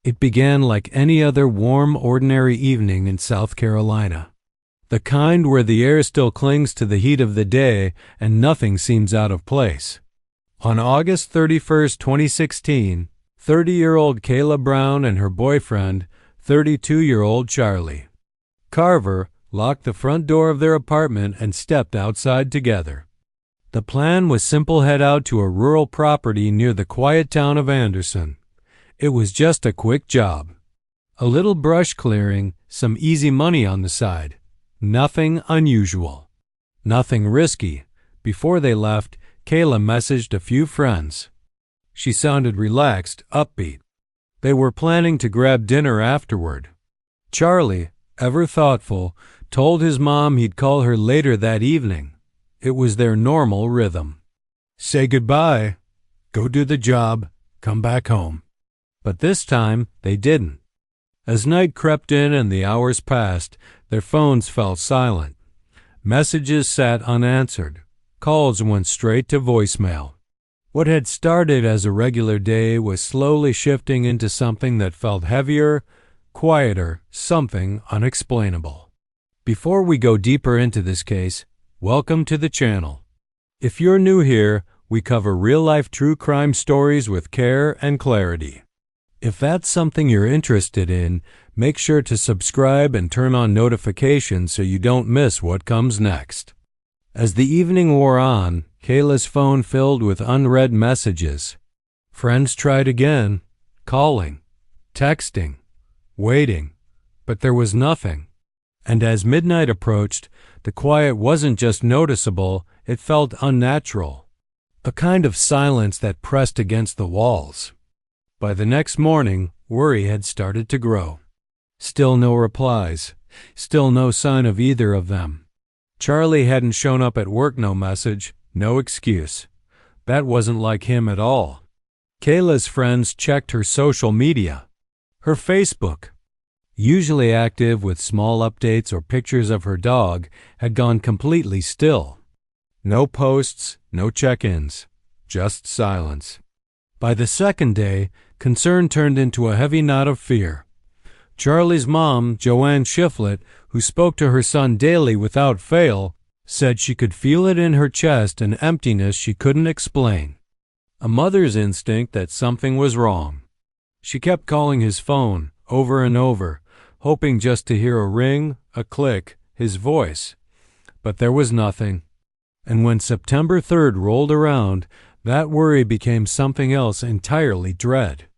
It began like any other warm, ordinary evening in South Carolina. The kind where the air still clings to the heat of the day and nothing seems out of place. On August 31st, 2016, 30-year-old Kayla Brown and her boyfriend, 32-year-old Charlie Carver, locked the front door of their apartment and stepped outside together. The plan was simple: head out to a rural property near the quiet town of Anderson. It was just a quick job. A little brush clearing, some easy money on the side. Nothing unusual. Nothing risky. Before they left, Kayla messaged a few friends. She sounded relaxed, upbeat. They were planning to grab dinner afterward. Charlie, ever thoughtful, told his mom he'd call her later that evening. It was their normal rhythm. Say goodbye, go do the job, come back home. But this time, they didn't. As night crept in and the hours passed, their phones fell silent. Messages sat unanswered. Calls went straight to voicemail. What had started as a regular day was slowly shifting into something that felt heavier, quieter, something unexplainable. Before we go deeper into this case, welcome to the channel. If you're new here, we cover real-life true crime stories with care and clarity. If that's something you're interested in, make sure to subscribe and turn on notifications so you don't miss what comes next. As the evening wore on, Kayla's phone filled with unread messages. Friends tried again, calling, texting, waiting, but there was nothing. And as midnight approached, the quiet wasn't just noticeable, it felt unnatural. A kind of silence that pressed against the walls. By the next morning, worry had started to grow. Still no replies, still no sign of either of them. Charlie hadn't shown up at work, no message, no excuse. That wasn't like him at all. Kayla's friends checked her social media. Her Facebook, usually active with small updates or pictures of her dog, had gone completely still. No posts, no check-ins, just silence. By the second day, concern turned into a heavy knot of fear. Charlie's mom, Joanne Shiflett, who spoke to her son daily without fail, said she could feel it in her chest, an emptiness she couldn't explain. A mother's instinct that something was wrong. She kept calling his phone over and over, hoping just to hear a ring, a click, his voice. But there was nothing. And when September 3rd rolled around, that worry became something else entirely: dread.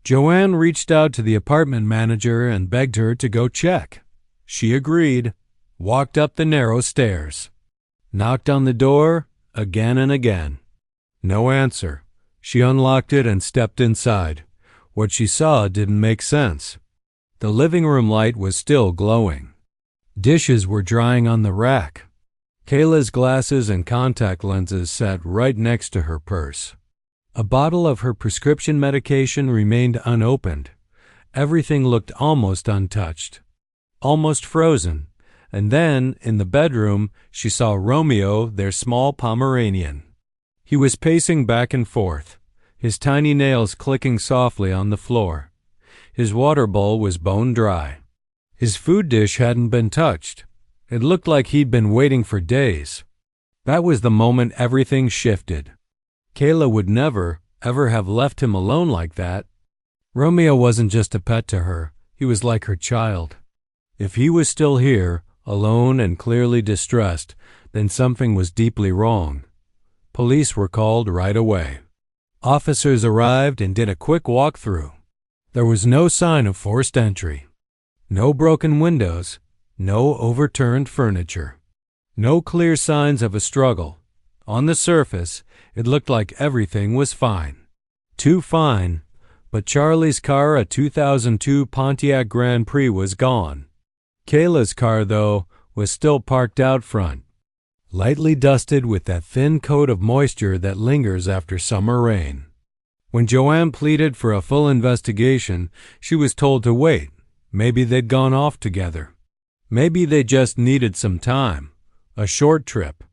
Joanne reached out to the apartment manager and begged her to go check. She agreed, walked up the narrow stairs, knocked on the door again and again. No answer. She unlocked it and stepped inside. What she saw didn't make sense. The living room light was still glowing. Dishes were drying on the rack. Kayla's glasses and contact lenses sat right next to her purse. A bottle of her prescription medication remained unopened. Everything looked almost untouched, almost frozen. And then, in the bedroom, she saw Romeo, their small Pomeranian. He was pacing back and forth, his tiny nails clicking softly on the floor. His water bowl was bone dry. His food dish hadn't been touched. It looked like he'd been waiting for days. That was the moment everything shifted. Kayla would never, ever have left him alone like that. Romeo wasn't just a pet to her. He was like her child. If he was still here, alone and clearly distressed, then something was deeply wrong. Police were called right away. Officers arrived and did a quick walkthrough. There was no sign of forced entry. No broken windows. No overturned furniture. No clear signs of a struggle. On the surface, it looked like everything was fine. Too fine, but Charlie's car, a 2002 Pontiac Grand Prix, was gone. Kayla's car, though, was still parked out front, lightly dusted with that thin coat of moisture that lingers after summer rain. When Joanne pleaded for a full investigation, she was told to wait. Maybe they'd gone off together. Maybe they just needed some time, a short trip,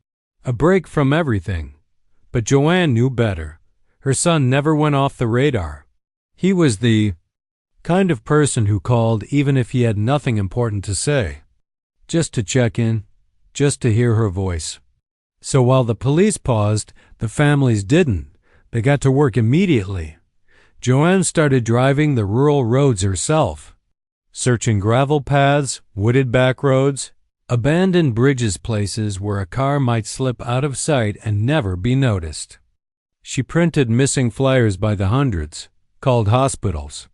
a break from everything. But Joanne knew better. Her son never went off the radar. He was the Kind of person who called even if he had nothing important to say. Just to check in, just to hear her voice. So while the police paused, the families didn't. They got to work immediately. Joanne started driving the rural roads herself, searching gravel paths, wooded back roads, abandoned bridges, places where a car might slip out of sight and never be noticed. She printed missing flyers by the hundreds, called hospitals,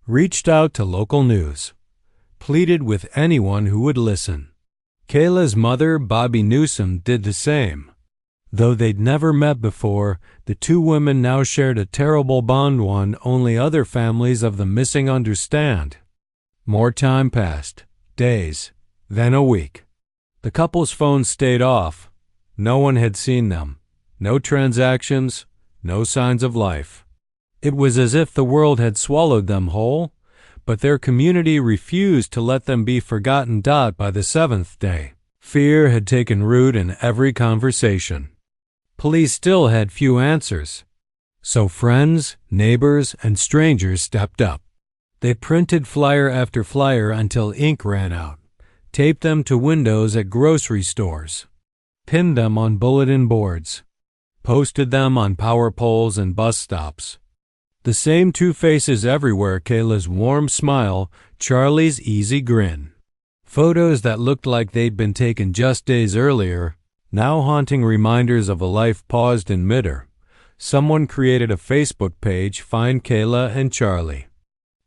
reached out to local news, pleaded with anyone who would listen. Kayla's mother, Bobby Newsom, did the same. Though they'd never met before, the two women now shared a terrible bond, one only other families of the missing understand. More time passed, days, then a week. The couple's phones stayed off. No one had seen them. No transactions, no signs of life. It was as if the world had swallowed them whole, but their community refused to let them be forgotten. By the seventh day, fear had taken root in every conversation. Police still had few answers. So friends, neighbors, and strangers stepped up. They printed flyer after flyer until ink ran out, taped them to windows at grocery stores, pinned them on bulletin boards, posted them on power poles and bus stops. The same two faces everywhere: Kayla's warm smile, Charlie's easy grin. Photos that looked like they'd been taken just days earlier, now haunting reminders of a life paused in midair. Someone created a Facebook page, Find Kayla and Charlie.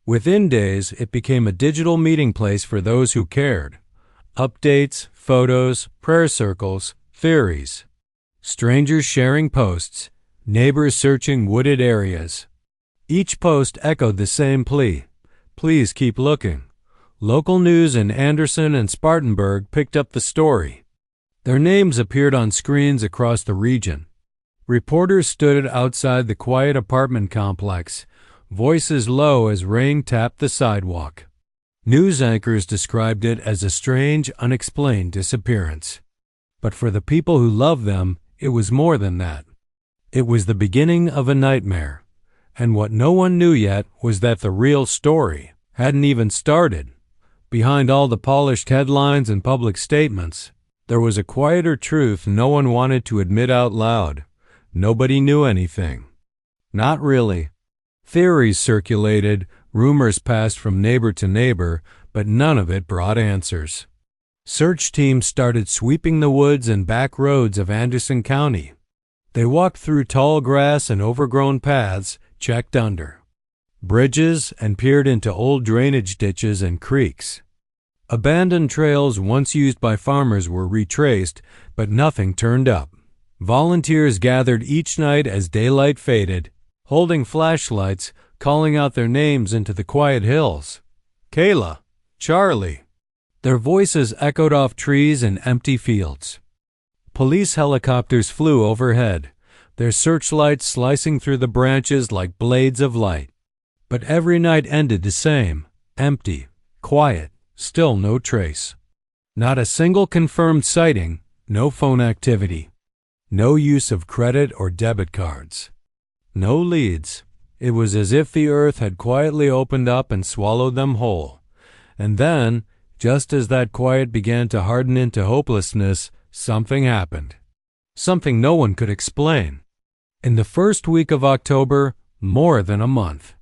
Within days, it became a digital meeting place for those who cared. Updates, photos, prayer circles, theories. Strangers sharing posts, neighbors searching wooded areas. Each post echoed the same plea: please keep looking. Local news in Anderson and Spartanburg picked up the story. Their names appeared on screens across the region. Reporters stood outside the quiet apartment complex, voices low as rain tapped the sidewalk. News anchors described it as a strange, unexplained disappearance. But for the people who loved them, it was more than that. It was the beginning of a nightmare. And what no one knew yet was that the real story hadn't even started. Behind all the polished headlines and public statements, there was a quieter truth no one wanted to admit out loud. Nobody knew anything. Not really. Theories circulated, rumors passed from neighbor to neighbor, but none of it brought answers. Search teams started sweeping the woods and back roads of Anderson County. They walked through tall grass and overgrown paths, checked under bridges, and peered into old drainage ditches and creeks. Abandoned trails once used by farmers were retraced, but nothing turned up. Volunteers gathered each night as daylight faded, holding flashlights, calling out their names into the quiet hills. Kayla, Charlie. Their voices echoed off trees and empty fields. Police helicopters flew overhead, their searchlights slicing through the branches like blades of light. But every night ended the same: empty, quiet, still no trace. Not a single confirmed sighting, no phone activity, no use of credit or debit cards, no leads. It was as if the earth had quietly opened up and swallowed them whole. And then, just as that quiet began to harden into hopelessness, something happened. Something no one could explain. In the first week of October, more than a month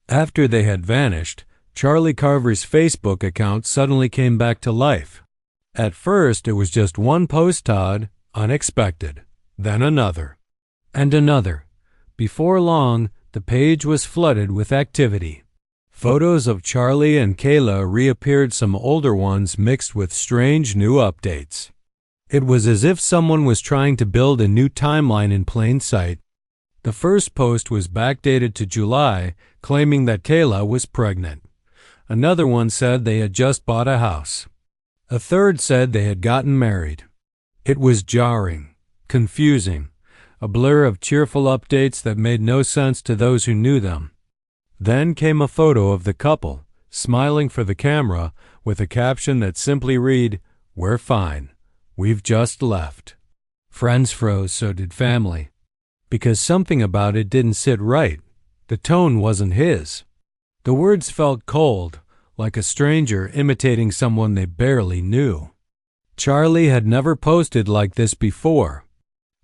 after they had vanished, Charlie Carver's Facebook account suddenly came back to life. At first, it was just one post, Todd, unexpected, then another, and another. Before long, the page was flooded with activity. Photos of Charlie and Kayla reappeared, some older ones mixed with strange new updates. It was as if someone was trying to build a new timeline in plain sight. The first post was backdated to July, claiming that Kayla was pregnant. Another one said they had just bought a house. A third said they had gotten married. It was jarring, confusing, a blur of cheerful updates that made no sense to those who knew them. Then came a photo of the couple, smiling for the camera, with a caption that simply read, "We're fine. We've just left." Friends froze, so did family. Because something about it didn't sit right. The tone wasn't his. The words felt cold, like a stranger imitating someone they barely knew. Charlie had never posted like this before.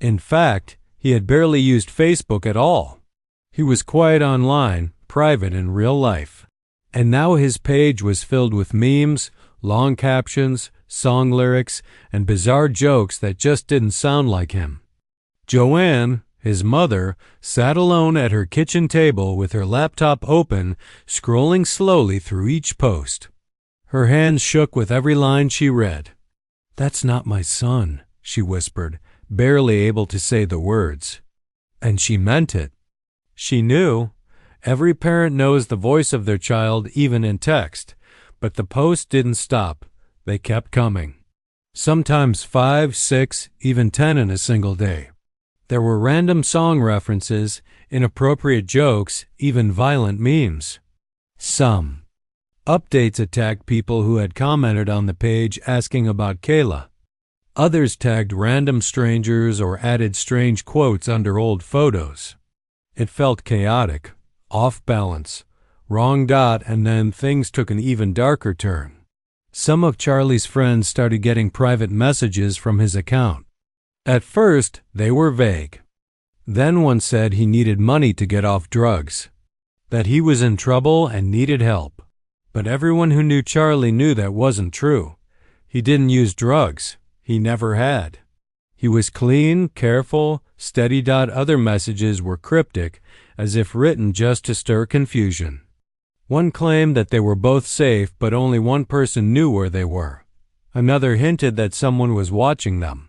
In fact, he had barely used Facebook at all. He was quiet online, private in real life. And now his page was filled with memes, long captions, song lyrics, and bizarre jokes that just didn't sound like him. Joanne, his mother, sat alone at her kitchen table with her laptop open, scrolling slowly through each post. Her hands shook with every line she read. "That's not my son," she whispered, barely able to say the words. And she meant it. She knew. Every parent knows the voice of their child, even in text. But the posts didn't stop. They kept coming. Sometimes 5, 6, even 10 in a single day. There were random song references, inappropriate jokes, even violent memes. Some updates attacked people who had commented on the page asking about Kayla. Others tagged random strangers or added strange quotes under old photos. It felt chaotic, off balance, wrong dot, and then things took an even darker turn. Some of Charlie's friends started getting private messages from his account. At first, they were vague. Then one said he needed money to get off drugs, that he was in trouble and needed help. But everyone who knew Charlie knew that wasn't true. He didn't use drugs. He never had. He was clean, careful, steady. Other messages were cryptic, as if written just to stir confusion. One claimed that they were both safe, but only one person knew where they were. Another hinted that someone was watching them.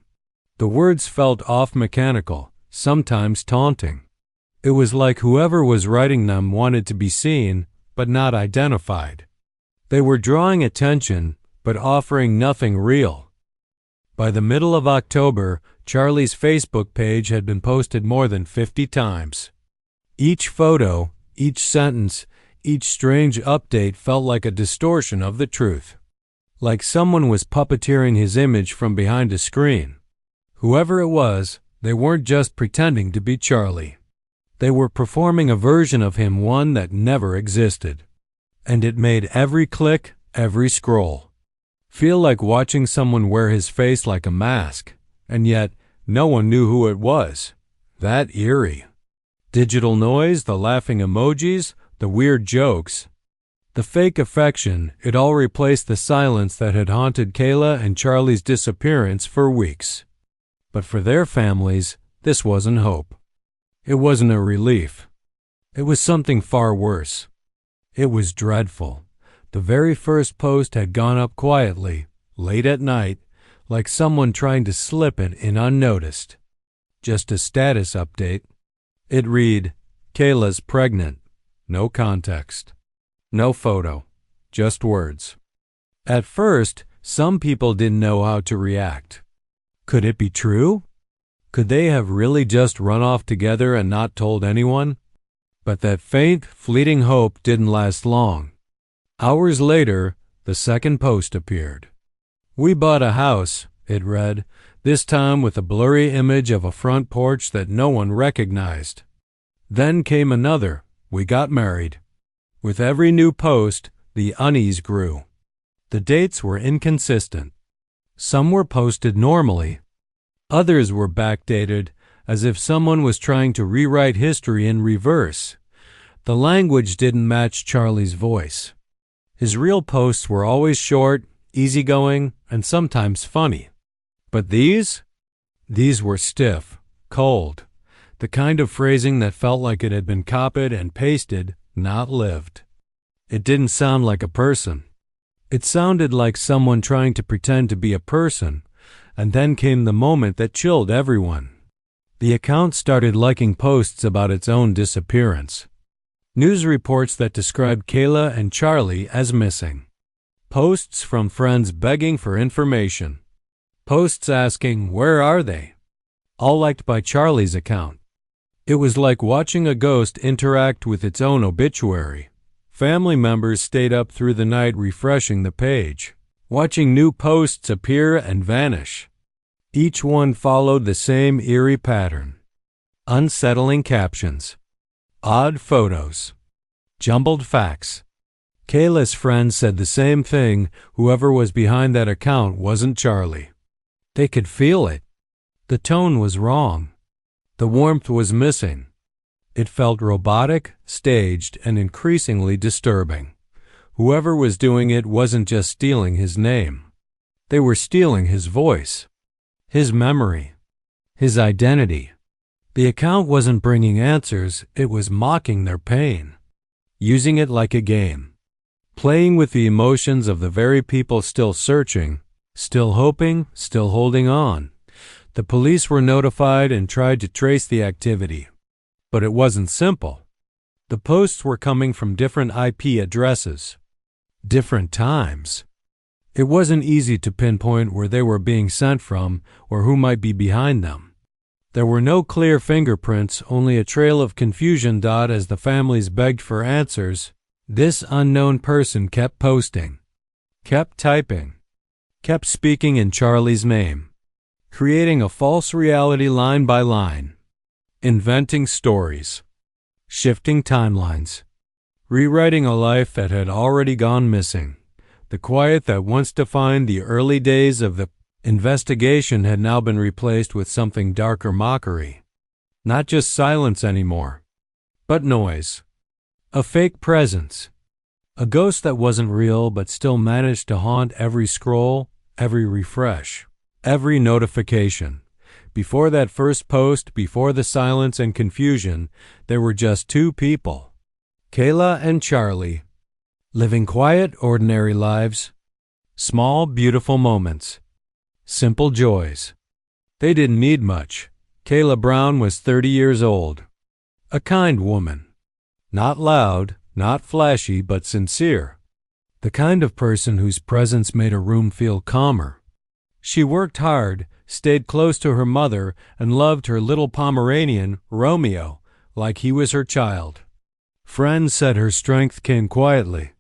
The words felt off mechanical, sometimes taunting. It was like whoever was writing them wanted to be seen, but not identified. They were drawing attention, but offering nothing real. By the middle of October, Charlie's Facebook page had been posted more than 50 times. Each photo, each sentence, each strange update felt like a distortion of the truth. Like someone was puppeteering his image from behind a screen. Whoever it was, they weren't just pretending to be Charlie. They were performing a version of him, one that never existed. And it made every click, every scroll feel like watching someone wear his face like a mask, and yet no one knew who it was. That eerie. Digital noise, the laughing emojis, the weird jokes, the fake affection, it all replaced the silence that had haunted Kayla and Charlie's disappearance for weeks. But for their families, this wasn't hope. It wasn't a relief. It was something far worse. It was dreadful. The very first post had gone up quietly, late at night, like someone trying to slip it in unnoticed. Just a status update. It read, "Kayla's pregnant." No context. No photo. Just words. At first, some people didn't know how to react. Could it be true? Could they have really just run off together and not told anyone? But that faint, fleeting hope didn't last long. Hours later, the second post appeared. "We bought a house," it read, this time with a blurry image of a front porch that no one recognized. Then came another, "We got married." With every new post, the unease grew. The dates were inconsistent. Some were posted normally. Others were backdated, as if someone was trying to rewrite history in reverse. The language didn't match Charlie's voice. His real posts were always short, easygoing, and sometimes funny. But these were stiff, cold, the kind of phrasing that felt like it had been copied and pasted, not lived. It didn't sound like a person. It sounded like someone trying to pretend to be a person, and then came the moment that chilled everyone. The account started liking posts about its own disappearance. News reports that described Kayla and Charlie as missing. Posts from friends begging for information. Posts asking, "Where are they?" All liked by Charlie's account. It was like watching a ghost interact with its own obituary. Family members stayed up through the night refreshing the page, watching new posts appear and vanish. Each one followed the same eerie pattern. Unsettling captions. Odd photos. Jumbled facts. Kayla's friends said the same thing. Whoever was behind that account wasn't Charlie. They could feel it. The tone was wrong. The warmth was missing. It felt robotic, staged, and increasingly disturbing. Whoever was doing it wasn't just stealing his name. They were stealing his voice, his memory, his identity. The account wasn't bringing answers, it was mocking their pain, using it like a game, playing with the emotions of the very people still searching, still hoping, still holding on. The police were notified and tried to trace the activity. But it wasn't simple. The posts were coming from different IP addresses, different times. It wasn't easy to pinpoint where they were being sent from or who might be behind them. There were no clear fingerprints, only a trail of confusion. As the families begged for answers, this unknown person kept posting, kept typing, kept speaking in Charlie's name, creating a false reality line by line, inventing stories, shifting timelines, rewriting a life that had already gone missing. The quiet that once defined the early days of the investigation had now been replaced with something darker: mockery. Not just silence anymore, but noise. A fake presence. A ghost that wasn't real but still managed to haunt every scroll, every refresh, every notification. Before that first post, before the silence and confusion, there were just two people, Kayla and Charlie, living quiet, ordinary lives, small, beautiful moments, simple joys. They didn't need much. Kayla Brown was 30 years old, a kind woman, not loud, not flashy, but sincere, the kind of person whose presence made a room feel calmer. She worked hard, stayed close to her mother, and loved her little Pomeranian, Romeo, like he was her child. Friends said her strength came quietly,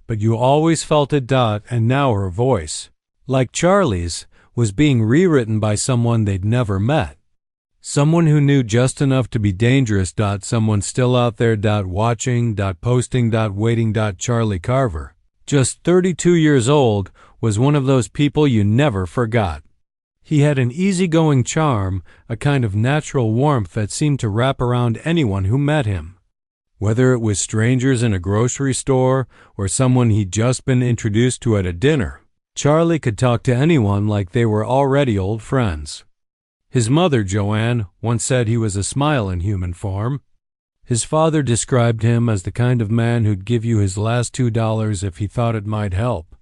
but you always felt it. And now her voice, like Charlie's, was being rewritten by someone they'd never met. Someone who knew just enough to be dangerous. Someone still out there. Watching, posting, waiting. Charlie Carver, just 32 years old, was one of those people you never forgot. He had an easygoing charm, a kind of natural warmth that seemed to wrap around anyone who met him. Whether it was strangers in a grocery store or someone he'd just been introduced to at a dinner, Charlie could talk to anyone like they were already old friends. His mother, Joanne, once said he was a smile in human form. His father described him as the kind of man who'd give you his last $2 if he thought it might help.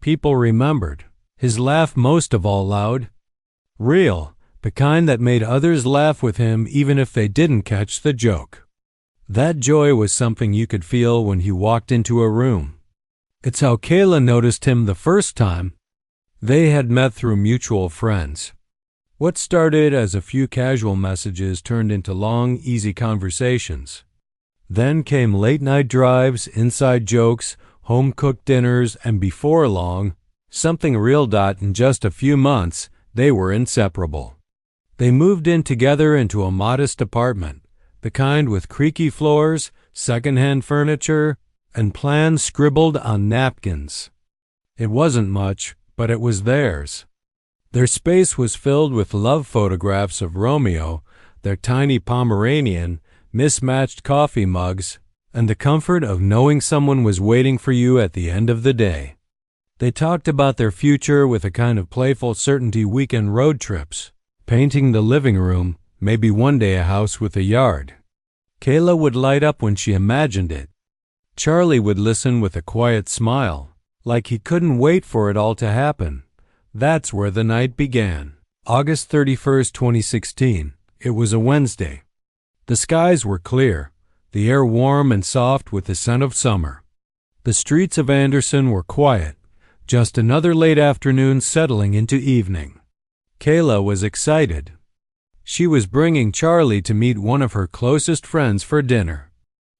People remembered. His laugh, most of all loud, real, the kind that made others laugh with him even if they didn't catch the joke. That joy was something you could feel when he walked into a room. It's how Kayla noticed him the first time. They had met through mutual friends. What started as a few casual messages turned into long, easy conversations. Then came late-night drives, inside jokes, home-cooked dinners, and before long, something real. In just a few months, they were inseparable. They moved in together into a modest apartment, the kind with creaky floors, second-hand furniture, and plans scribbled on napkins. It wasn't much, but it was theirs. Their space was filled with love photographs of Romeo, their tiny Pomeranian, mismatched coffee mugs, and the comfort of knowing someone was waiting for you at the end of the day. They talked about their future with a kind of playful certainty: weekend road trips, painting the living room, maybe one day a house with a yard. Kayla would light up when she imagined it. Charlie would listen with a quiet smile, like he couldn't wait for it all to happen. That's where the night began. August 31st, 2016. It was a Wednesday. The skies were clear, the air warm and soft with the scent of summer. The streets of Anderson were quiet, just another late afternoon settling into evening. Kayla was excited. She was bringing Charlie to meet one of her closest friends for dinner.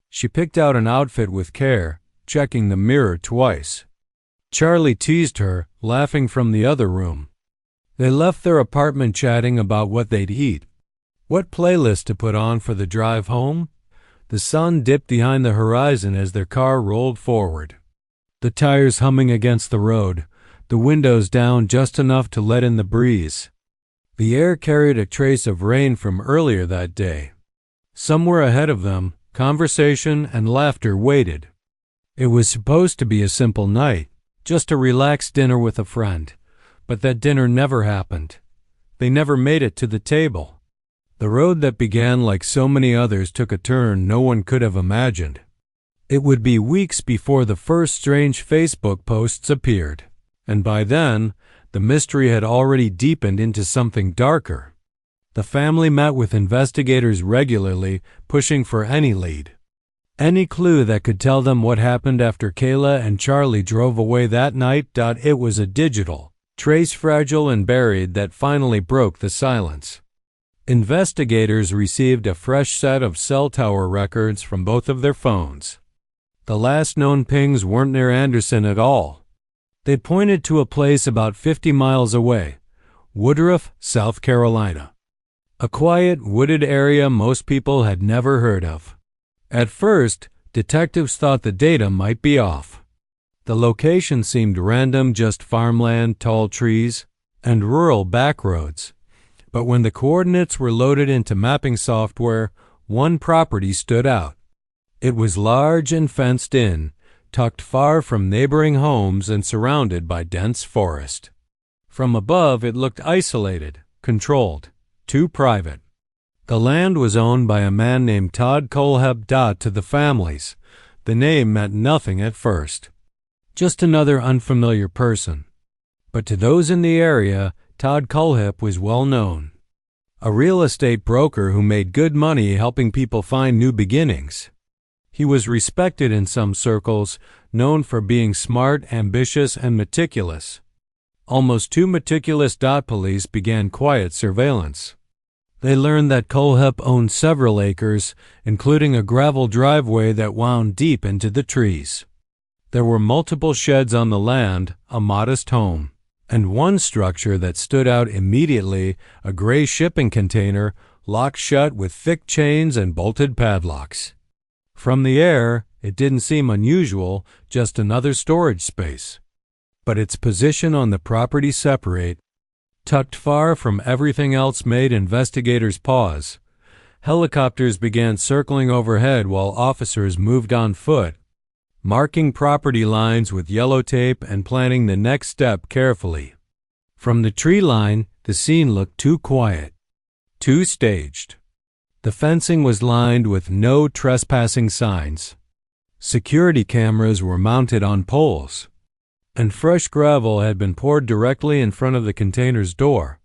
She picked out an outfit with care, checking the mirror twice. Charlie teased her, laughing from the other room. They left their apartment chatting about what they'd eat, what playlist to put on for the drive home. The sun dipped behind the horizon as their car rolled forward. the tires humming against the road, the windows down just enough to let in the breeze. The air carried a trace of rain from earlier that day. Somewhere ahead of them, conversation and laughter waited. It was supposed to be a simple night, just a relaxed dinner with a friend, but that dinner never happened. They never made it to the table. The road that began like so many others took a turn no one could have imagined. It would be weeks before the first strange Facebook posts appeared, and by then, the mystery had already deepened into something darker. The family met with investigators regularly, pushing for any lead, any clue that could tell them what happened after Kayla and Charlie drove away that night. It was a digital trace, fragile and buried, that finally broke the silence. Investigators received a fresh set of cell tower records from both of their phones. The last known pings weren't near Anderson at all. They pointed to a place about 50 miles away, Woodruff, South Carolina. A quiet, wooded area most people had never heard of. At first, detectives thought the data might be off. The location seemed random, just farmland, tall trees, and rural backroads. But when the coordinates were loaded into mapping software, one property stood out. It was large and fenced in, tucked far from neighboring homes and surrounded by dense forest. From above, it looked isolated, controlled, too private. The land was owned by a man named Todd Colehep. To the families, the name meant nothing at first. Just another unfamiliar person. But to those in the area, Todd Colehep was well known. A real estate broker who made good money helping people find new beginnings. He was respected in some circles, known for being smart, ambitious, and meticulous. Almost too meticulous. Police began quiet surveillance. They learned that Colehep owned several acres, including a gravel driveway that wound deep into the trees. There were multiple sheds on the land, a modest home, and one structure that stood out immediately, a gray shipping container, locked shut with thick chains and bolted padlocks. From the air, it didn't seem unusual, just another storage space. But its position on the property separate, tucked far from everything else, made investigators pause. Helicopters began circling overhead while officers moved on foot, marking property lines with yellow tape and planning the next step carefully. From the tree line, the scene looked too quiet, too staged. The fencing was lined with no trespassing signs. Security cameras were mounted on poles, and fresh gravel had been poured directly in front of the container's door.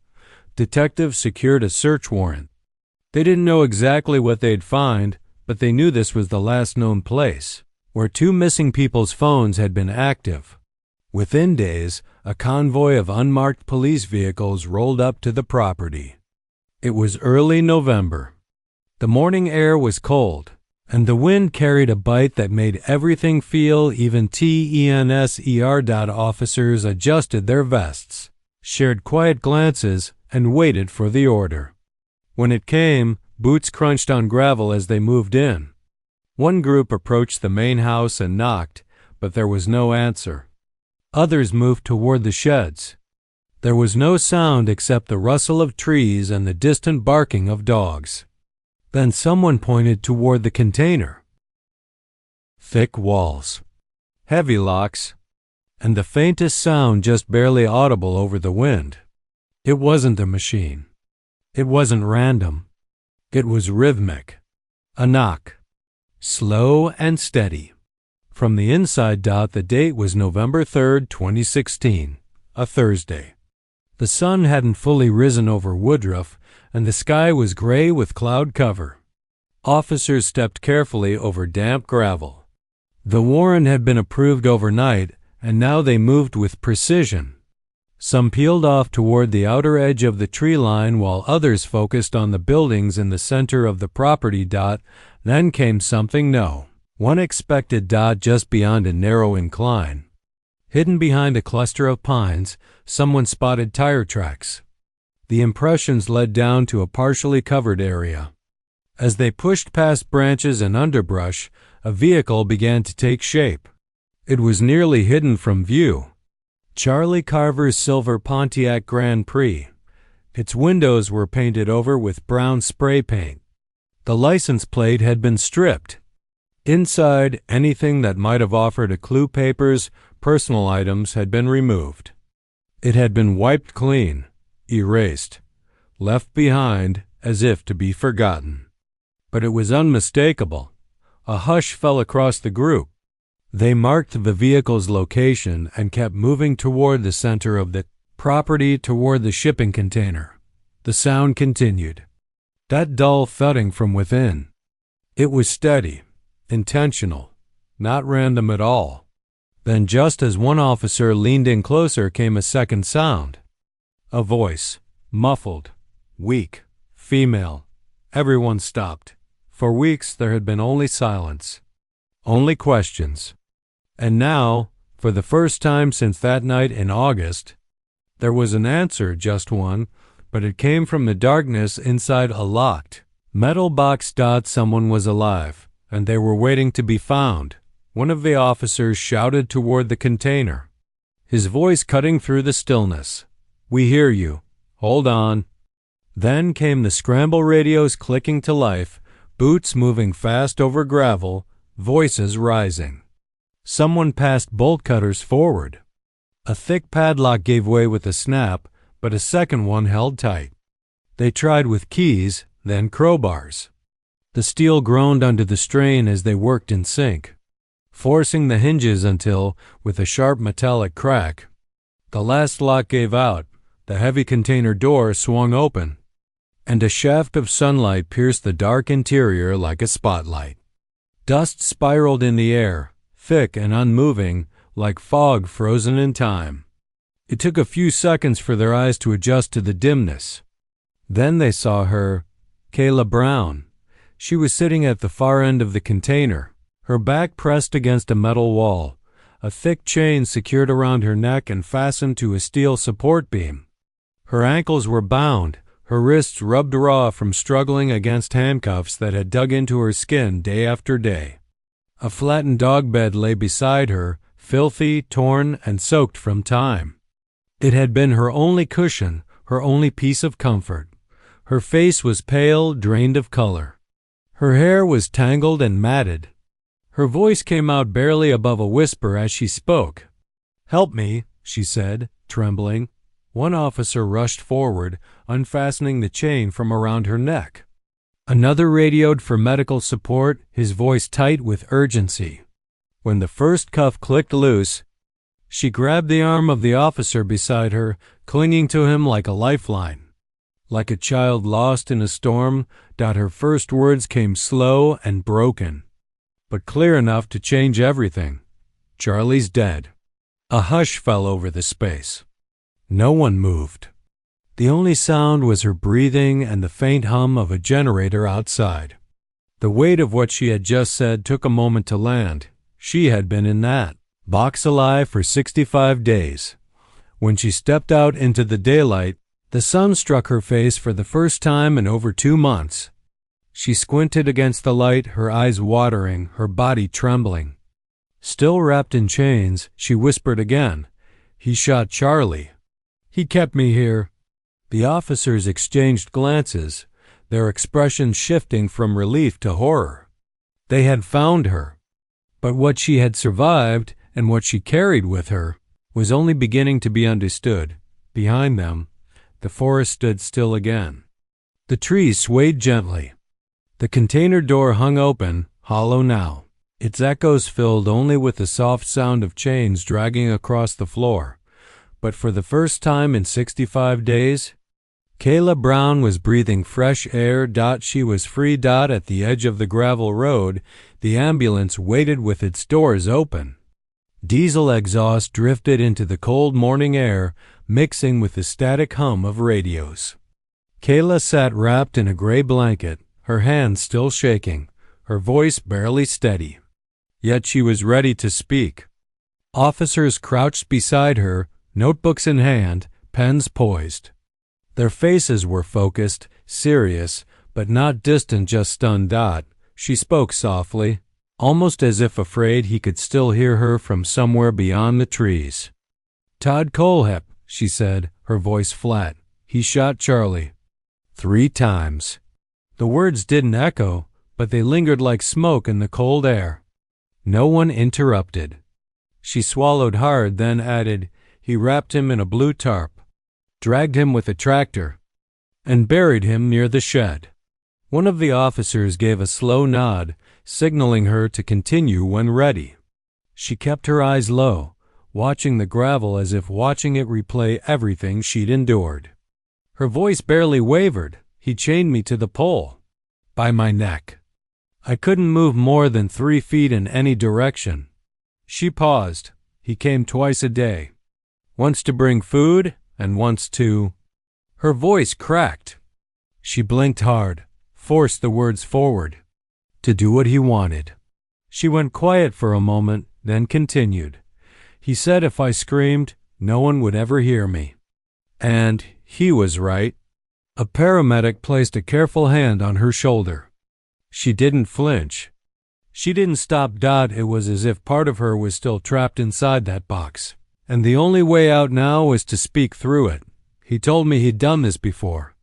Detectives secured a search warrant. They didn't know exactly what they'd find, but they knew this was the last known place where two missing people's phones had been active. Within days, a convoy of unmarked police vehicles rolled up to the property. It was early November. The morning air was cold, and the wind carried a bite that made everything feel even tenser. Officers adjusted their vests, shared quiet glances, and waited for the order. When it came, boots crunched on gravel as they moved in. One group approached the main house and knocked, but there was no answer. Others moved toward the sheds. There was no sound except the rustle of trees and the distant barking of dogs. Then someone pointed toward the container. Thick walls, heavy locks, and the faintest sound just barely audible over the wind. It wasn't a machine. It wasn't random. It was rhythmic. A knock, slow and steady. From the inside. The date was November 3rd, 2016, a Thursday. The sun hadn't fully risen over Woodruff, and the sky was gray with cloud cover. Officers stepped carefully over damp gravel. The warrant had been approved overnight, and now they moved with precision. Some peeled off toward the outer edge of the tree line while others focused on the buildings in the center of the property. Then came something unexpected. Just beyond a narrow incline, hidden behind a cluster of pines, someone spotted tire tracks. The impressions led down to a partially covered area. As they pushed past branches and underbrush, a vehicle began to take shape. It was nearly hidden from view. Charlie Carver's silver Pontiac Grand Prix. Its windows were painted over with brown spray paint. The license plate had been stripped. Inside, anything that might have offered a clue, papers, personal items, had been removed. It had been wiped clean, erased, left behind as if to be forgotten. But it was unmistakable. A hush fell across the group. They marked the vehicle's location and kept moving toward the center of the property, toward the shipping container. The sound continued. That dull thudding from within. It was steady, intentional, not random at all. Then, just as one officer leaned in closer, came a second sound. A voice, muffled, weak, female. Everyone stopped. For weeks there had been only silence, only questions. And now, for the first time since that night in August, there was an answer, just one, but it came from the darkness inside a locked metal box. Someone was alive, and they were waiting to be found. One of the officers shouted toward the container, his voice cutting through the stillness. "We hear you. Hold on." Then came the scramble radios clicking to life, boots moving fast over gravel, voices rising. Someone passed bolt cutters forward. A thick padlock gave way with a snap, but a second one held tight. They tried with keys, then crowbars. The steel groaned under the strain as they worked in sync, forcing the hinges until, with a sharp metallic crack, the last lock gave out, the heavy container door swung open, and a shaft of sunlight pierced the dark interior like a spotlight. Dust spiraled in the air, thick and unmoving, like fog frozen in time. It took a few seconds for their eyes to adjust to the dimness. Then they saw her, Kayla Brown. She was sitting at the far end of the container, her back pressed against a metal wall, a thick chain secured around her neck and fastened to a steel support beam. Her ankles were bound, her wrists rubbed raw from struggling against handcuffs that had dug into her skin day after day. A flattened dog bed lay beside her, filthy, torn, and soaked from time. It had been her only cushion, her only piece of comfort. Her face was pale, drained of color. Her hair was tangled and matted. Her voice came out barely above a whisper as she spoke. "Help me," she said, trembling. One officer rushed forward, unfastening the chain from around her neck. Another radioed for medical support, his voice tight with urgency. When the first cuff clicked loose, she grabbed the arm of the officer beside her, clinging to him like a lifeline. Like a child lost in a storm, her first words came slow and broken, but clear enough to change everything. "Charlie's dead." A hush fell over the space. No one moved. The only sound was her breathing and the faint hum of a generator outside. The weight of what she had just said took a moment to land. She had been in that box alive for 65 days. When she stepped out into the daylight, the sun struck her face for the first time in over 2 months. She squinted against the light, her eyes watering, her body trembling. Still wrapped in chains, she whispered again, "He shot Charlie. He kept me here." The officers exchanged glances, their expressions shifting from relief to horror. They had found her, but what she had survived and what she carried with her was only beginning to be understood. Behind them, the forest stood still again. The trees swayed gently. The container door hung open, hollow now, its echoes filled only with the soft sound of chains dragging across the floor. But for the first time in 65 days, Kayla Brown was breathing fresh air. She was free. At the edge of the gravel road, the ambulance waited with its doors open. Diesel exhaust drifted into the cold morning air, mixing with the static hum of radios. Kayla sat wrapped in a gray blanket, her hands still shaking, her voice barely steady. Yet she was ready to speak. Officers crouched beside her, notebooks in hand, pens poised. Their faces were focused, serious, but not distant, just stunned. She spoke softly. almost as if afraid he could still hear her from somewhere beyond the trees. "Todd Colehep," she said, her voice flat. "He shot Charlie 3 times." The words didn't echo, but they lingered like smoke in the cold air. No one interrupted. She swallowed hard, then added, "He wrapped him in a blue tarp, dragged him with a tractor, and buried him near the shed." One of the officers gave a slow nod, signaling her to continue when ready. She kept her eyes low, watching the gravel as if watching it replay everything she'd endured. Her voice barely wavered. "He chained me to the pole, by my neck. I couldn't move more than 3 feet in any direction." She paused. "He came twice a day, once to bring food and once to—" Her voice cracked. She blinked hard, forced the words forward. "To do what he wanted." She went quiet for a moment, then continued. "He said if I screamed, no one would ever hear me. And he was right." A paramedic placed a careful hand on her shoulder. She didn't flinch. She didn't stop. It was as if part of her was still trapped inside that box, and the only way out now was to speak through it. "He told me he'd done this before.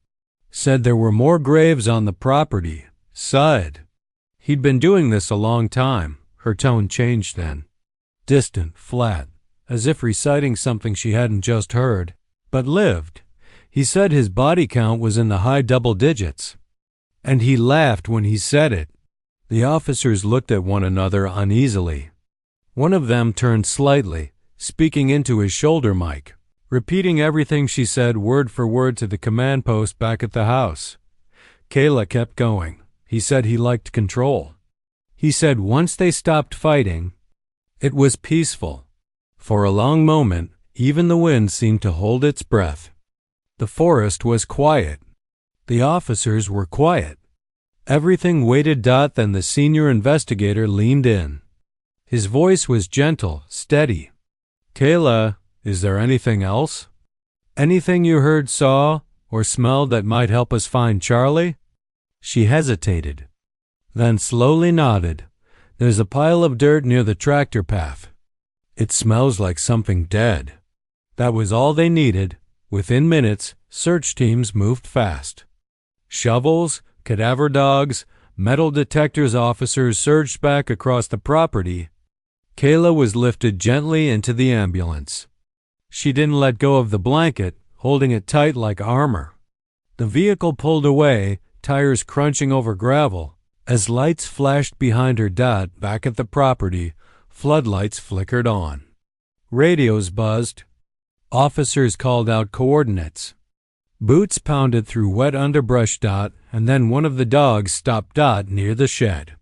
Said there were more graves on the property. Said he'd been doing this a long time." Her tone changed then. Distant, flat, as if reciting something she hadn't just heard, but lived. "He said his body count was in the high double digits. And he laughed when he said it." The officers looked at one another uneasily. One of them turned slightly, speaking into his shoulder mic, repeating everything she said word for word to the command post back at the house. Kayla kept going. "He said he liked control. He said once they stopped fighting, it was peaceful. For a long moment, even the wind seemed to hold its breath. The forest was quiet. The officers were quiet. Everything waited. Then the senior investigator leaned in. His voice was gentle, steady. "Kayla, is there anything else? Anything you heard, saw, or smelled that might help us find Charlie?" She hesitated, then slowly nodded. "There's a pile of dirt near the tractor path. It smells like something dead." That was all they needed. Within minutes, search teams moved fast. Shovels, cadaver dogs, metal detectors. Officers surged back across the property. Kayla was lifted gently into the ambulance. She didn't let go of the blanket, holding it tight like armor. The vehicle pulled away, tires crunching over gravel. As lights flashed behind her. Back at the property, floodlights flickered on. Radios buzzed. Officers called out coordinates. Boots pounded through wet underbrush. And then one of the dogs stopped. Near the shed,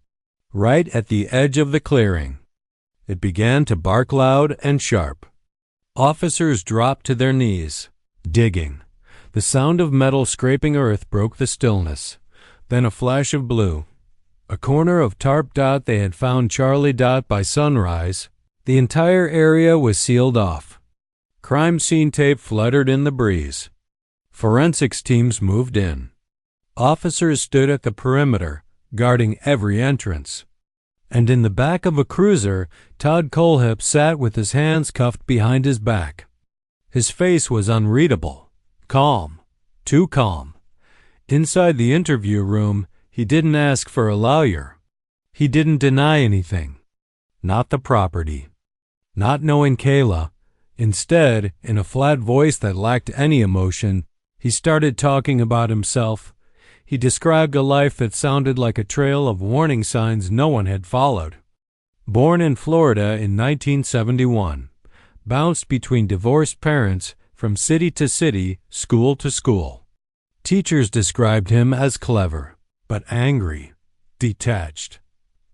right at the edge of the clearing. It began to bark loud and sharp. Officers dropped to their knees, digging. The sound of metal scraping earth broke the stillness. Then a flash of blue. A corner of tarp. They had found Charlie. By sunrise, the entire area was sealed off. Crime scene tape fluttered in the breeze. Forensics teams moved in. Officers stood at the perimeter, guarding every entrance. And in the back of a cruiser, Todd Colehep sat with his hands cuffed behind his back. His face was unreadable, calm, too calm. Inside the interview room, he didn't ask for a lawyer. He didn't deny anything. Not the property. Not knowing Kayla. Instead, in a flat voice that lacked any emotion, he started talking about himself. He described a life that sounded like a trail of warning signs no one had followed. Born in Florida in 1971, bounced between divorced parents from city to city, school to school. Teachers described him as clever, but angry, detached,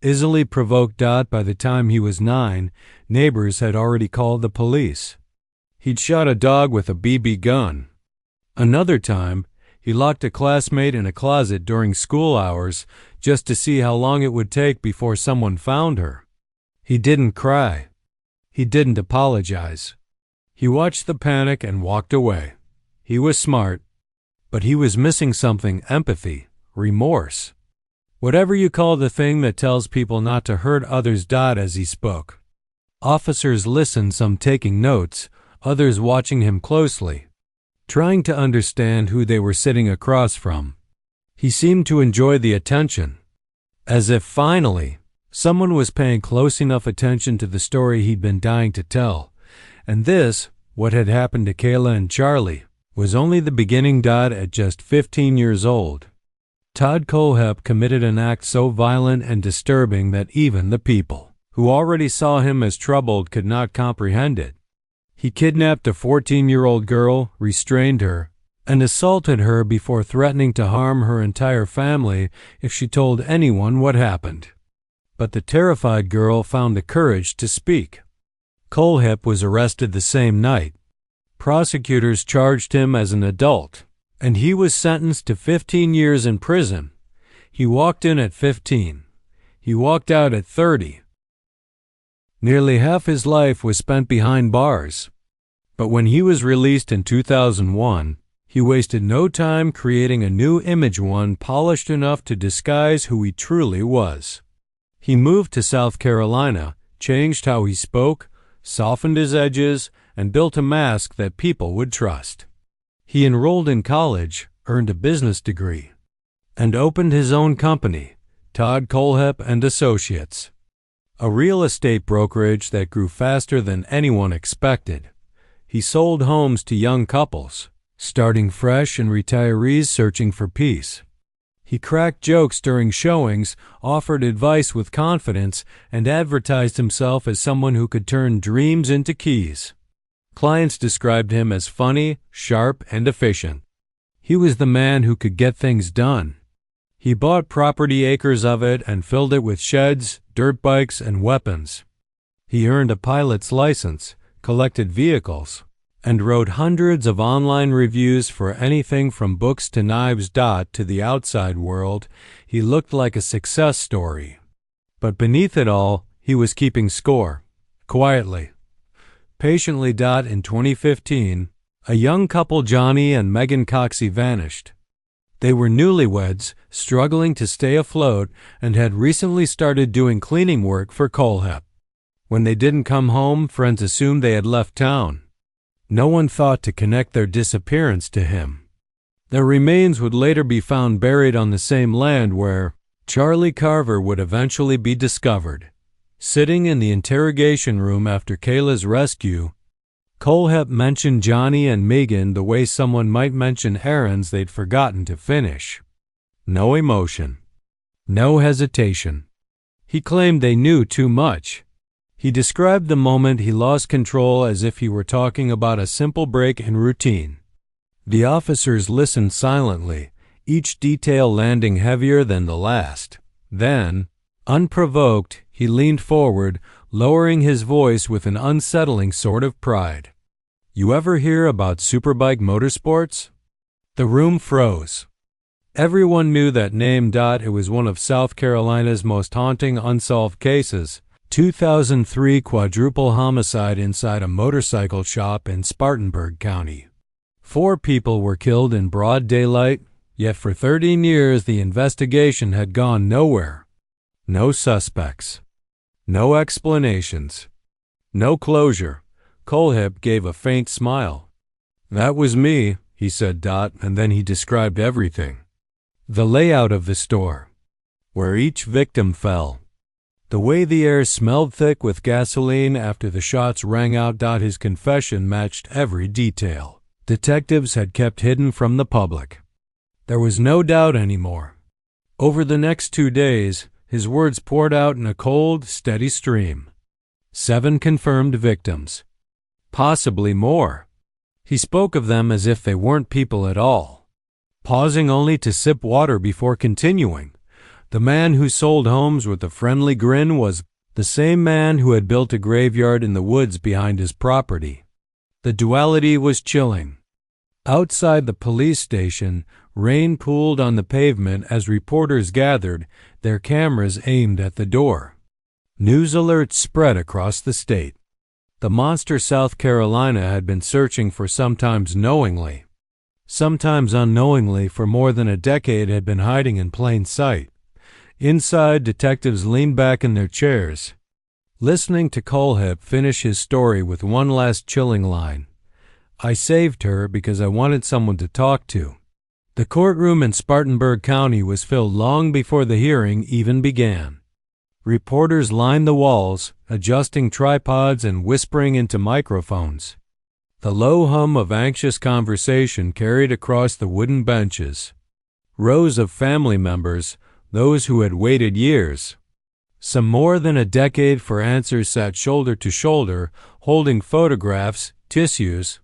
easily provoked. By the time he was 9, neighbors had already called the police. He'd shot a dog with a BB gun. Another time, he locked a classmate in a closet during school hours just to see how long it would take before someone found her. He didn't cry. He didn't apologize. He watched the panic and walked away. He was smart, but he was missing something: empathy, remorse. Whatever you call the thing that tells people not to hurt others. As he spoke, officers listened, some taking notes, others watching him closely, trying to understand who they were sitting across from. He seemed to enjoy the attention, as if finally someone was paying close enough attention to the story he'd been dying to tell. And this, what had happened to Kayla and Charlie, was only the beginning. At just 15 years old, Todd Kohlhepp committed an act so violent and disturbing that even the people who already saw him as troubled could not comprehend it. He kidnapped a 14-year-old girl, restrained her, and assaulted her before threatening to harm her entire family if she told anyone what happened. But the terrified girl found the courage to speak. Kohlhepp was arrested the same night. Prosecutors charged him as an adult, and he was sentenced to 15 years in prison. He walked in at 15. He walked out at 30. Nearly half his life was spent behind bars. But when he was released in 2001, he wasted no time creating a new image, one polished enough to disguise who he truly was. He moved to South Carolina, changed how he spoke, softened his edges, and built a mask that people would trust. He enrolled in college, earned a business degree, and opened his own company, Todd Kohlhepp and Associates, a real estate brokerage that grew faster than anyone expected. He sold homes to young couples, starting fresh, and retirees searching for peace. He cracked jokes during showings, offered advice with confidence, and advertised himself as someone who could turn dreams into keys. Clients described him as funny, sharp, and efficient. He was the man who could get things done. He bought property, acres of it, and filled it with sheds, dirt bikes, and weapons. He earned a pilot's license, collected vehicles, and wrote hundreds of online reviews for anything from books to knives. To the outside world, he looked like a success story. But beneath it all, he was keeping score, quietly, patiently. In 2015, a young couple, Johnny and Megan Coxey, vanished. They were newlyweds, struggling to stay afloat, and had recently started doing cleaning work for Kohlhepp. When they didn't come home, friends assumed they had left town. No one thought to connect their disappearance to him. Their remains would later be found buried on the same land where Charlie Carver would eventually be discovered. Sitting in the interrogation room after Kayla's rescue, Kohlhepp mentioned Johnny and Megan the way someone might mention errands they'd forgotten to finish. No emotion. No hesitation. He claimed they knew too much. He described the moment he lost control as if he were talking about a simple break in routine. The officers listened silently, each detail landing heavier than the last. Then, unprovoked, he leaned forward, lowering his voice with an unsettling sort of pride. "You ever hear about superbike motorsports?" The room froze. Everyone knew that name. It was one of South Carolina's most haunting unsolved cases. 2003 quadruple homicide inside a motorcycle shop in Spartanburg County. 4 people were killed in broad daylight, yet for 13 years the investigation had gone nowhere. No suspects. No explanations. No closure. Kohlhepp gave a faint smile. "That was me," he said. And then he described everything. The layout of the store, where each victim fell, the way the air smelled thick with gasoline after the shots rang out. His confession matched every detail detectives had kept hidden from the public. There was no doubt anymore. Over the next 2 days, his words poured out in a cold, steady stream. 7 confirmed victims. Possibly more. He spoke of them as if they weren't people at all, pausing only to sip water before continuing. The man who sold homes with a friendly grin was the same man who had built a graveyard in the woods behind his property. The duality was chilling. Outside the police station, rain pooled on the pavement as reporters gathered, their cameras aimed at the door. News alerts spread across the state. The monster South Carolina had been searching for, sometimes knowingly, sometimes unknowingly, for more than a decade, had been hiding in plain sight. Inside, detectives leaned back in their chairs, listening to Kohlhepp finish his story with one last chilling line. "I saved her because I wanted someone to talk to." The courtroom in Spartanburg County was filled long before the hearing even began. Reporters lined the walls, adjusting tripods and whispering into microphones. The low hum of anxious conversation carried across the wooden benches. Rows of family members, those who had waited years, some more than a decade for answers, sat shoulder to shoulder, holding photographs, tissues,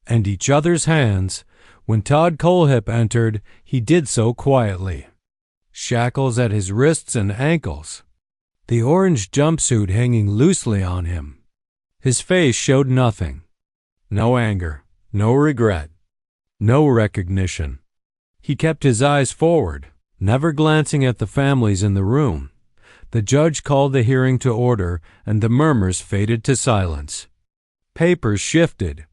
and each other's hands. When Todd Kohlhepp entered, he did so quietly. Shackles at his wrists and ankles, the orange jumpsuit hanging loosely on him. His face showed nothing. No anger, no regret, no recognition. He kept his eyes forward, never glancing at the families in the room. The judge called the hearing to order, and the murmurs faded to silence. Papers shifted.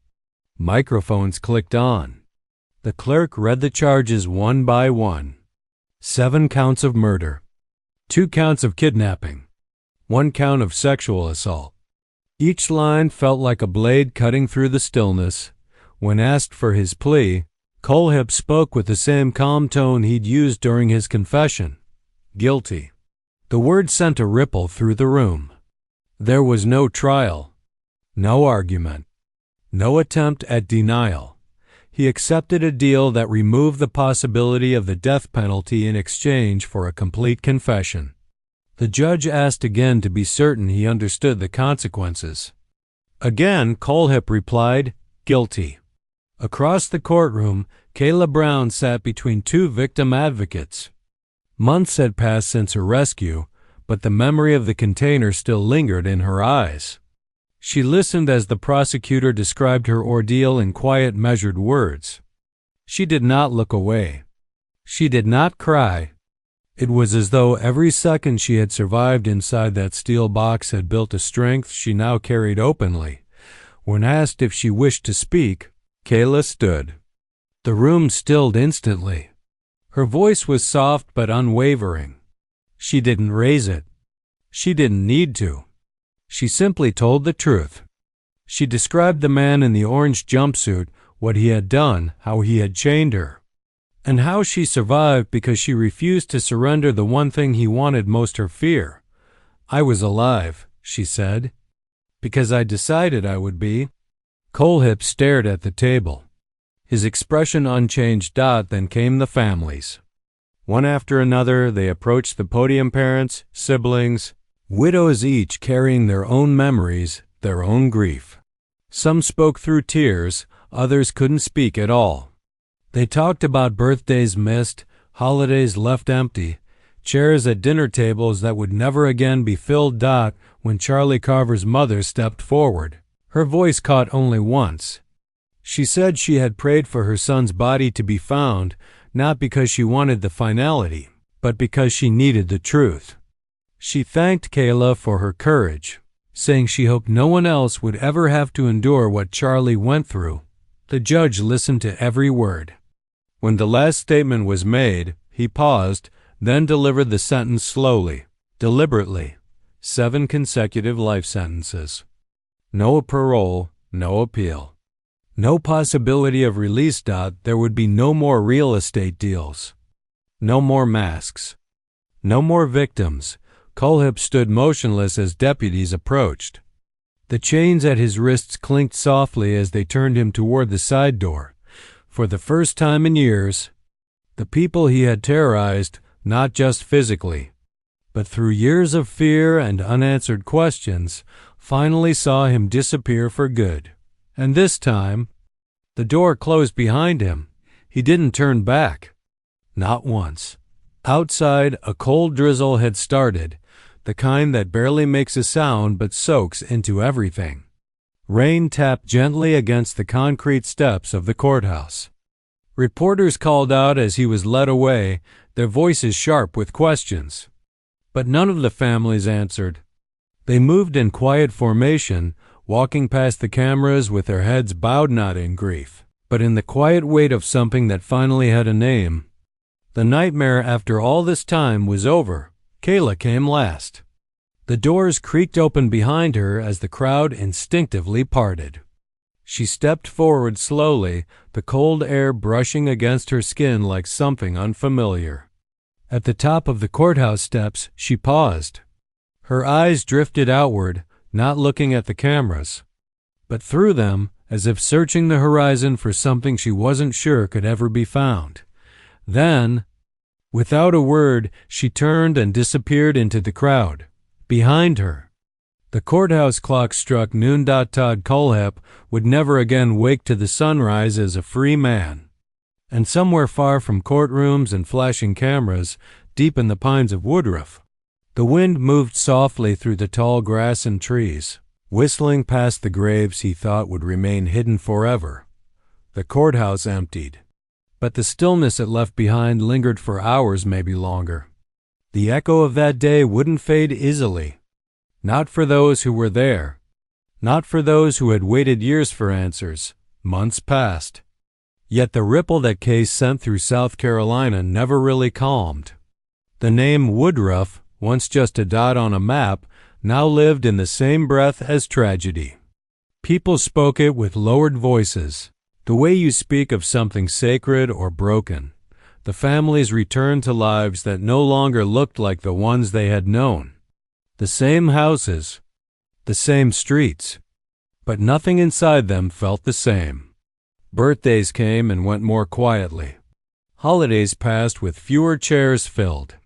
Microphones clicked on. The clerk read the charges one by one. 7 counts of murder, 2 counts of kidnapping, 1 count of sexual assault. Each line felt like a blade cutting through the stillness. When asked for his plea, Kohlhepp spoke with the same calm tone he'd used during his confession. Guilty. The word sent a ripple through the room. There was no trial, no argument, no attempt at denial. He accepted a deal that removed the possibility of the death penalty in exchange for a complete confession. The judge asked again to be certain he understood the consequences. Again, Kohlhepp replied, "Guilty." Across the courtroom, Kayla Brown sat between 2 victim advocates. Months had passed since her rescue, but the memory of the container still lingered in her eyes. She listened as the prosecutor described her ordeal in quiet, measured words. She did not look away. She did not cry. It was as though every second she had survived inside that steel box had built a strength she now carried openly. When asked if she wished to speak, Kayla stood. The room stilled instantly. Her voice was soft but unwavering. She didn't raise it. She didn't need to. She simply told the truth. She described the man in the orange jumpsuit, what he had done, how he had chained her, and how she survived because she refused to surrender the one thing he wanted most, her fear. "I was alive," she said, "because I decided I would be." Kohlhepp stared at the table, his expression unchanged. Then came the families. One after another, they approached the podium, parents, siblings, widows, each carrying their own memories, their own grief. Some spoke through tears, others couldn't speak at all. They talked about birthdays missed, holidays left empty, chairs at dinner tables that would never again be filled. When Charlie Carver's mother stepped forward, her voice caught only once. She said she had prayed for her son's body to be found, not because she wanted the finality, but because she needed the truth. She thanked Kayla for her courage, saying she hoped no one else would ever have to endure what Charlie went through. The judge listened to every word. When the last statement was made, he paused, then delivered the sentence slowly, deliberately. 7 consecutive life sentences. No parole, no appeal. No possibility of release. There would be no more real estate deals. No more masks. No more victims. Kohlhepp stood motionless as deputies approached. The chains at his wrists clinked softly as they turned him toward the side door. For the first time in years, the people he had terrorized, not just physically, but through years of fear and unanswered questions, finally saw him disappear for good. And this time, the door closed behind him. He didn't turn back. Not once. Outside, a cold drizzle had started, the kind that barely makes a sound but soaks into everything. Rain tapped gently against the concrete steps of the courthouse. Reporters called out as he was led away, their voices sharp with questions. But none of the families answered. They moved in quiet formation, walking past the cameras with their heads bowed, not in grief, but in the quiet weight of something that finally had a name. The nightmare after all this time was over. Kayla came last. The doors creaked open behind her as the crowd instinctively parted. She stepped forward slowly, the cold air brushing against her skin like something unfamiliar. At the top of the courthouse steps, she paused. Her eyes drifted outward, not looking at the cameras, but through them, as if searching the horizon for something she wasn't sure could ever be found. Then, without a word, she turned and disappeared into the crowd. Behind her, the courthouse clock struck noon. Todd Kohlhepp would never again wake to the sunrise as a free man. And somewhere far from courtrooms and flashing cameras, deep in the pines of Woodruff, the wind moved softly through the tall grass and trees, whistling past the graves he thought would remain hidden forever. The courthouse emptied, but the stillness it left behind lingered for hours, maybe longer. The echo of that day wouldn't fade easily. Not for those who were there. Not for those who had waited years for answers. Months passed. Yet the ripple that case sent through South Carolina never really calmed. The name Woodruff, once just a dot on a map, now lived in the same breath as tragedy. People spoke it with lowered voices, the way you speak of something sacred or broken. The families returned to lives that no longer looked like the ones they had known. The same houses, the same streets, but nothing inside them felt the same. Birthdays came and went more quietly. Holidays passed with fewer chairs filled.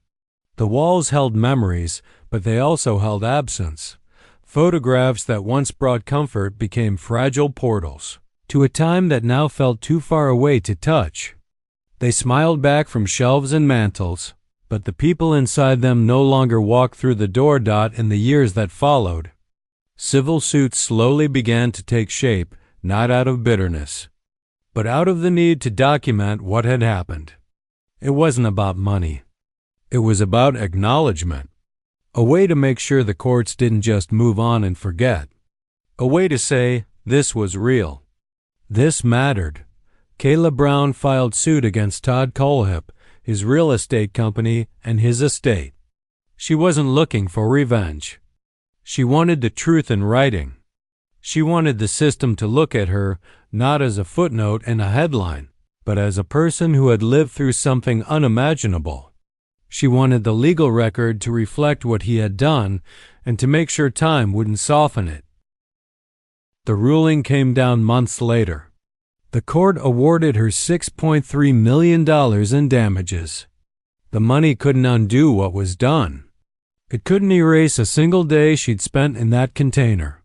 The walls held memories, but they also held absence. Photographs that once brought comfort became fragile portals to a time that now felt too far away to touch. They smiled back from shelves and mantels, but the people inside them no longer walked through the door. In the years that followed, civil suits slowly began to take shape, not out of bitterness, but out of the need to document what had happened. It wasn't about money. It was about acknowledgement. A way to make sure the courts didn't just move on and forget. A way to say, this was real. This mattered. Kayla Brown filed suit against Todd Kohlhepp, his real estate company, and his estate. She wasn't looking for revenge. She wanted the truth in writing. She wanted the system to look at her not as a footnote in a headline, but as a person who had lived through something unimaginable. She wanted the legal record to reflect what he had done and to make sure time wouldn't soften it. The ruling came down months later. The court awarded her $6.3 million in damages. The money couldn't undo what was done. It couldn't erase a single day she'd spent in that container.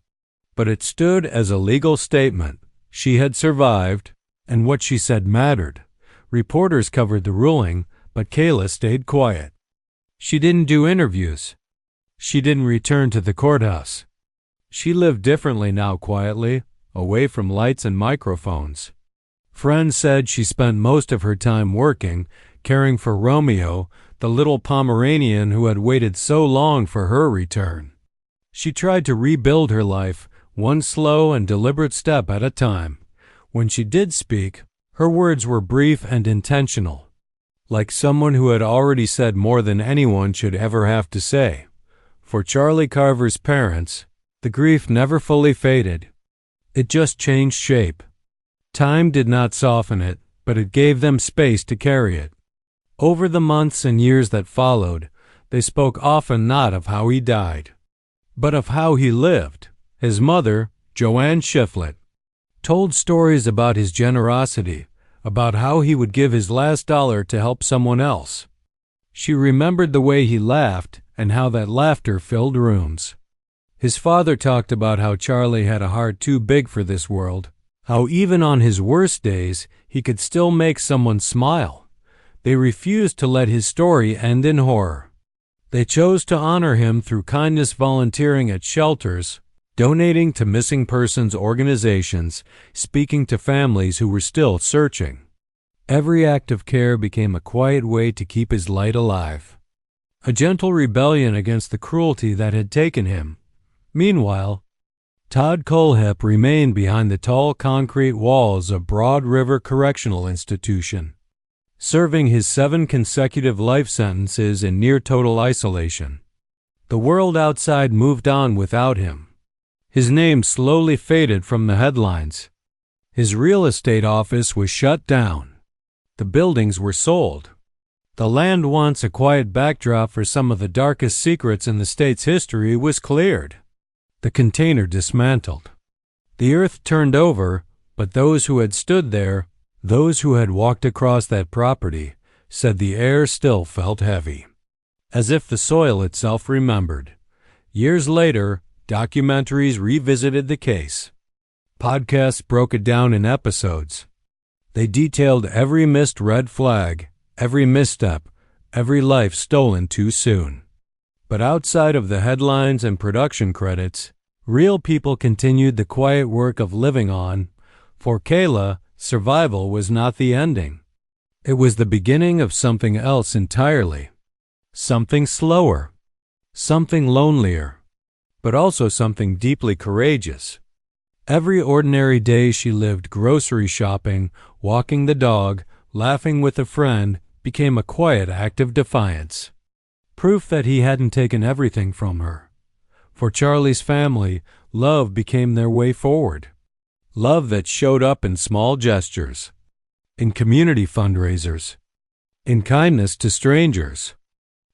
But it stood as a legal statement. She had survived, and what she said mattered. Reporters covered the ruling, but Kayla stayed quiet. She didn't do interviews. She didn't return to the courthouse. She lived differently now, quietly, away from lights and microphones. Friends said she spent most of her time working, caring for Romeo, the little Pomeranian who had waited so long for her return. She tried to rebuild her life, one slow and deliberate step at a time. When she did speak, her words were brief and intentional, like someone who had already said more than anyone should ever have to say. For Charlie Carver's parents, the grief never fully faded. It just changed shape. Time did not soften it, but it gave them space to carry it. Over the months and years that followed, they spoke often not of how he died, but of how he lived. His mother, Joanne Shiflett, told stories about his generosity, about how he would give his last dollar to help someone else. She remembered the way he laughed and how that laughter filled rooms. His father talked about how Charlie had a heart too big for this world, how even on his worst days he could still make someone smile. They refused to let his story end in horror. They chose to honor him through kindness, volunteering at shelters, donating to missing persons organizations, speaking to families who were still searching. Every act of care became a quiet way to keep his light alive, a gentle rebellion against the cruelty that had taken him. Meanwhile, Todd Kohlhepp remained behind the tall concrete walls of Broad River Correctional Institution. serving his 7 consecutive life sentences in near total isolation. The world outside moved on without him. His name slowly faded from the headlines. His real estate office was shut down. The buildings were sold. The land, once a quiet backdrop for some of the darkest secrets in the state's history, was cleared. The container dismantled. The earth turned over, but those who had stood there, those who had walked across that property, said the air still felt heavy, as if the soil itself remembered. Years later, documentaries revisited the case. Podcasts broke it down in episodes. They detailed every missed red flag, every misstep, every life stolen too soon. But outside of the headlines and production credits, real people continued the quiet work of living on. For Kayla, survival was not the ending. It was the beginning of something else entirely. Something slower. Something lonelier. But also something deeply courageous. Every ordinary day she lived grocery shopping, walking the dog, laughing with a friend, became a quiet act of defiance. Proof that he hadn't taken everything from her. For Charlie's family, love became their way forward. Love that showed up in small gestures, in community fundraisers, in kindness to strangers,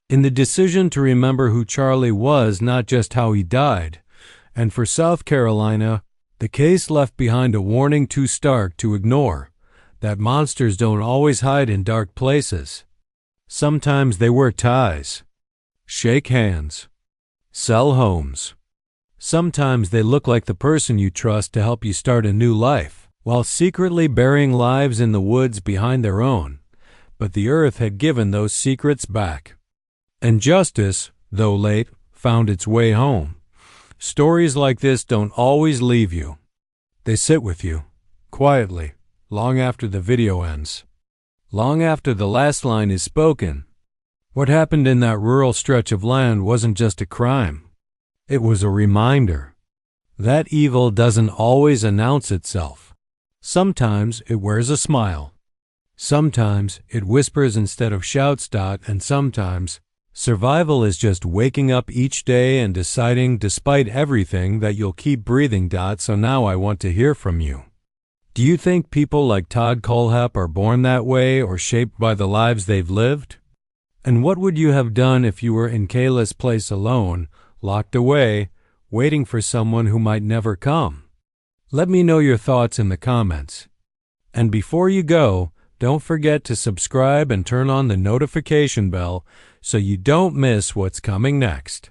in the decision to remember who Charlie was, not just how he died. And for South Carolina, the case left behind a warning too stark to ignore, that monsters don't always hide in dark places. Sometimes they wear ties, shake hands, sell homes. Sometimes they look like the person you trust to help you start a new life, while secretly burying lives in the woods behind their own. But the earth had given those secrets back. And justice, though late, found its way home. Stories like this don't always leave you. They sit with you, quietly, long after the video ends. Long after the last line is spoken. What happened in that rural stretch of land wasn't just a crime. It was a reminder. That evil doesn't always announce itself. Sometimes it wears a smile. Sometimes it whispers instead of shouts. And sometimes survival is just waking up each day and deciding, despite everything, that you'll keep breathing. So now I want to hear from you. Do you think people like Todd Kohlhepp are born that way or shaped by the lives they've lived? And what would you have done if you were in Kayla's place alone, locked away, waiting for someone who might never come? Let me know your thoughts in the comments. And before you go, don't forget to subscribe and turn on the notification bell so you don't miss what's coming next.